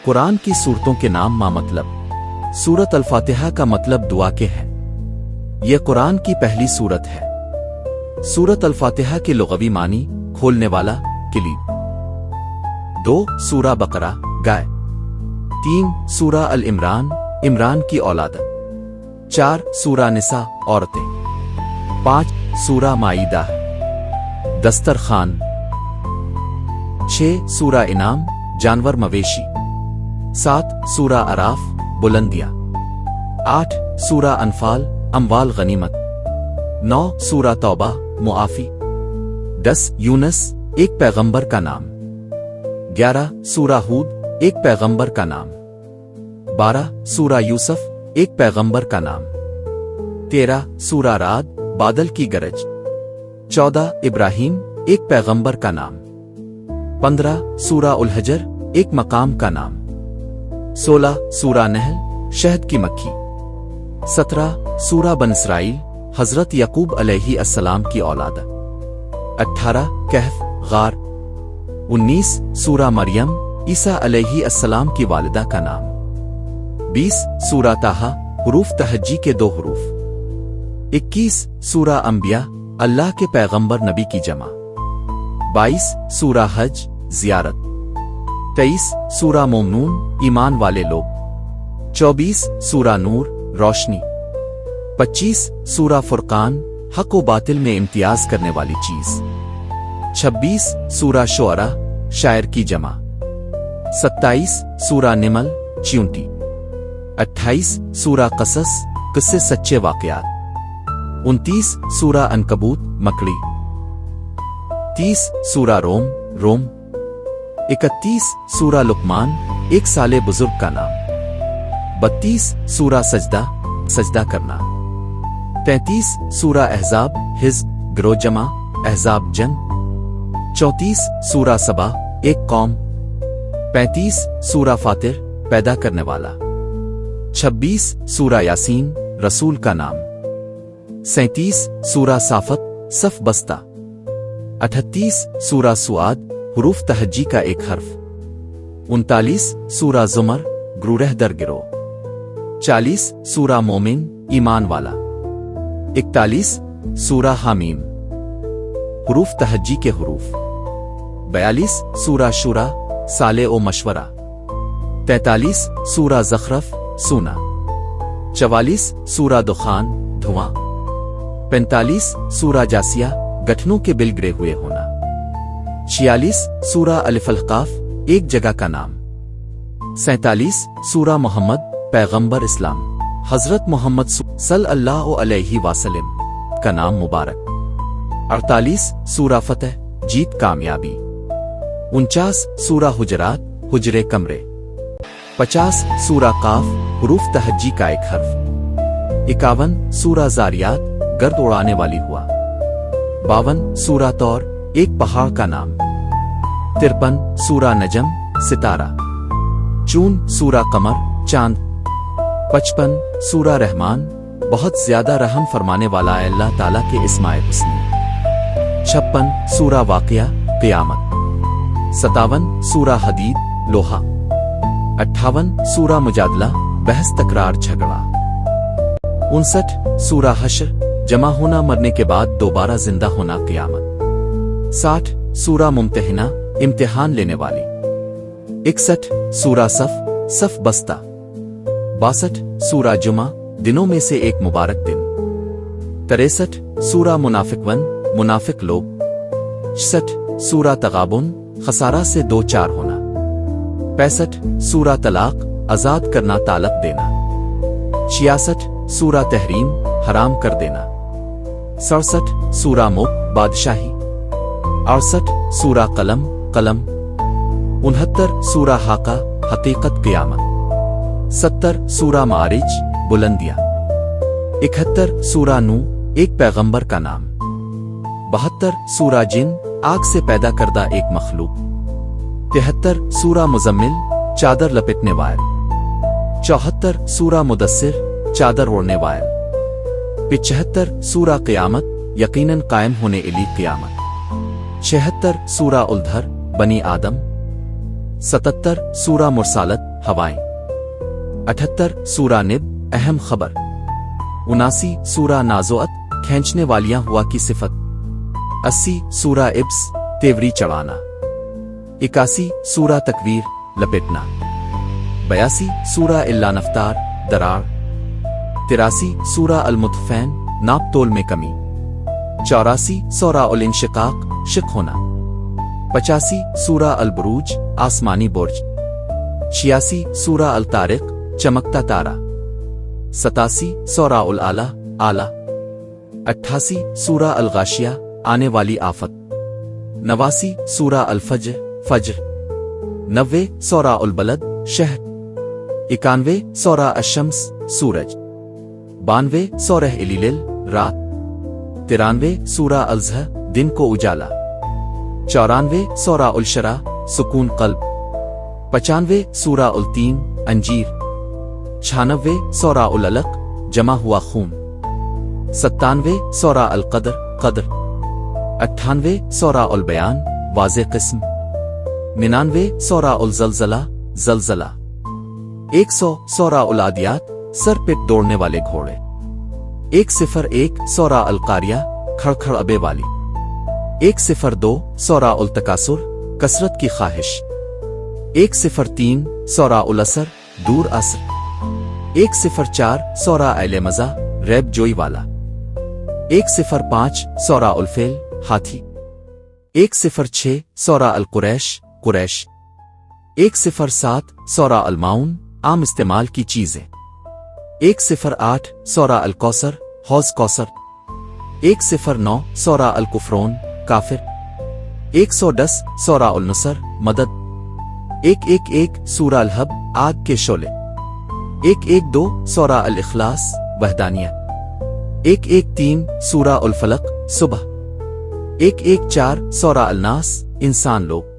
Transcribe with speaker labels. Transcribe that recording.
Speaker 1: قرآن کی صورتوں کے نام مطلب سورت الفاتحہ کا مطلب دعا کے ہے۔ یہ قرآن کی پہلی سورت ہے۔ سورت الفاتحہ کے لغوی معنی کھولنے والا، کلید۔ 2 سورہ بقرہ گائے۔ 3 سورہ العمران عمران کی اولاد۔ 4 سورہ نساء عورتیں۔ 5 سورہ مائدہ دسترخوان۔ 6 سورہ انعام جانور مویشی۔ 7 سورہ اعراف بلندیاں۔ 8 سورہ انفال اموال غنیمت۔ 9 سورہ توبہ معافی۔ 10 یونس ایک پیغمبر کا نام۔ 11 سورہ ہود ایک پیغمبر کا نام۔ 12 سورہ یوسف ایک پیغمبر کا نام۔ 13 سورہ رعد بادل کی گرج۔ 14 ابراہیم ایک پیغمبر کا نام۔ 15 سورہ الحجر ایک مقام کا نام۔ 16 سورہ نحل شہد کی مکھی۔ 17 سورہ بن اسرائیل حضرت یعقوب علیہ السلام کی اولاد۔ 18 کہف غار۔ 19 سورہ مریم عیسیٰ علیہ السلام کی والدہ کا نام۔ 20 سورہ طٰہٰ حروف تہجی کے 2 حروف۔ 21 سورہ انبیاء اللہ کے پیغمبر نبی کی جمع۔ 22 سورہ حج زیارت۔ 23 سورہ مومنون ایمان والے لوگ۔ 24 سورہ نور روشنی۔ 25 سورہ فرقان حق و باطل میں امتیاز کرنے والی چیز۔ 26 سورہ شعراء شاعر کی جمع۔ 27 سورہ نمل چیونٹی۔ 28 سورہ قصص قصے سچے واقعات۔ 29 سورہ عنکبوت مکڑی۔ 30 سورہ روم۔ 31 سورہ لقمان ایک سالے بزرگ کا نام۔ 32 سورہ سجدہ کرنا۔ 33 سورہ احزاب حزب گروہ جمع احزاب جنگ۔ 34 سورہ سبا ایک قوم۔ 35 سورہ فاطر پیدا کرنے والا۔ 26 سورہ یاسین رسول کا نام۔ 37 سورہ صافت صف بستہ۔ 38 سورہ سعاد حروف تہجی کا ایک حرف۔ 39 سورہ زمر گروہ در گروہ۔ 40 سورہ مومن ایمان والا۔ 41 سورہ حامیم حروف تہجی کے حروف۔ 42 سورہ شورا صالح و مشورہ۔ 43 سورہ زخرف سونا۔ 44 سورہ دخان دھواں۔ 45 سورہ جاسیہ گٹھنوں کے بل گرے ہوئے ہونا۔ 46 سورہ الف القاف ایک جگہ کا نام۔ 47 سورہ محمد پیغمبر اسلام حضرت محمد صلی اللہ علیہ وسلم کا نام مبارک۔ 48 سورہ فتح جیت کامیابی۔ 49 سورہ حجرات حجرے کمرے۔ 50 سورہ قاف حروف تہجی کا ایک حرف۔ 51 سورہ زاریات گرد اڑانے والی ہوا۔ 52 سورہ طور ایک پہاڑ کا نام۔ 53 سورہ نجم ستارہ۔ 54 سورہ قمر چاند۔ 55 سورہ رحمان بہت زیادہ رحم فرمانے والا ہے اللہ تعالیٰ کے اسماء حسنی۔ 56 سورہ واقعہ قیامت۔ 57 سورہ حدید لوہا۔ 58 سورہ مجادلہ بحث تکرار جھگڑا۔ 59 سورہ حشر جمع ہونا مرنے کے بعد دوبارہ زندہ ہونا قیامت۔ 60 سورہ ممتحنہ امتحان لینے والی۔ 61 سورہ صف بستہ۔ 62 سورہ جمعہ دنوں میں سے ایک مبارک دن۔ 63 سورہ منافقون منافق لوگ۔ 66 سورہ تغابن خسارہ سے 2-4 ہونا۔ 65 سورہ طلاق آزاد کرنا طلاق دینا۔ 66 سورہ تحریم حرام کر دینا۔ 67 سورہ ملک بادشاہی۔ 68 سورہ قلم 69 سورہ حاقہ حقیقت قیامت۔ 70 سورہ معارج بلندیاں۔ 71 سورہ نو ایک پیغمبر کا نام۔ 72 سورہ جن آگ سے پیدا کردہ ایک مخلوق۔ 73 سورہ مزمل چادر لپٹنے وائل۔ 74 سورہ مدثر چادر اوڑھنے وائل۔ 75 سورہ قیامت یقیناً قائم ہونے علی قیامت۔ 76 سورہ الدھر بنی آدم۔ 77 سورہ مرسالت ہوائیں 78 سورہ نب اہم خبر 79 سورہ نازعات کھینچنے والیاں ہوا کی صفت 80 سورہ ابس تیوری چڑھانا 81 سورہ تکویر لپٹنا 82 سورہ الا نفتار درار 83 سورہ المطفین ناپ تول میں کمی 84 سورہ الانشقاق شق ہونا 85 سورہ البروج آسمانی برج 86 سورہ الطارق چمکتا تارا 87 سورہ العلا آلہ 88 سورہ الغاشیہ آنے والی آفت 89 سورہ الفجر فجر 90 سورہ البلد شہر 91 سورہ الشمس سورج 92 سورہ الیل رات 93 سورہ الضحیٰ دن کو اجالا 94 سورہ الشرا سکون قلب 95 سورہ التین انجیر 96 سورہ العلق جمع ہوا خون 97 سورہ القدر قدر 98 سورہ البیان واضح قسم 99 سورہ الزلزلہ زلزلہ 100 سورہ العادیات سر پہ دوڑنے والے گھوڑے 101 سورہ القاریہ کھڑکھڑ ابے والی 102 سورہ التکاثر کثرت کی خواہش 103 سورہ العصر دور عصر 104 سورہ اہل مزہ ریب جوئی والا 105 سورہ الفیل ہاتھی 106 سورہ القریش قریش 107 سورہ الماؤن عام استعمال کی چیزیں 108 سورہ الکوثر حوض کوثر 109 سورہ الکفرون کافر 110 سورہ النصر مدد 111 سورہ الحب آگ کے شعلے 112 سورہ الاخلاص وحدانیت 113 سورہ الفلق صبح 114 سورہ الناس انسان لوگ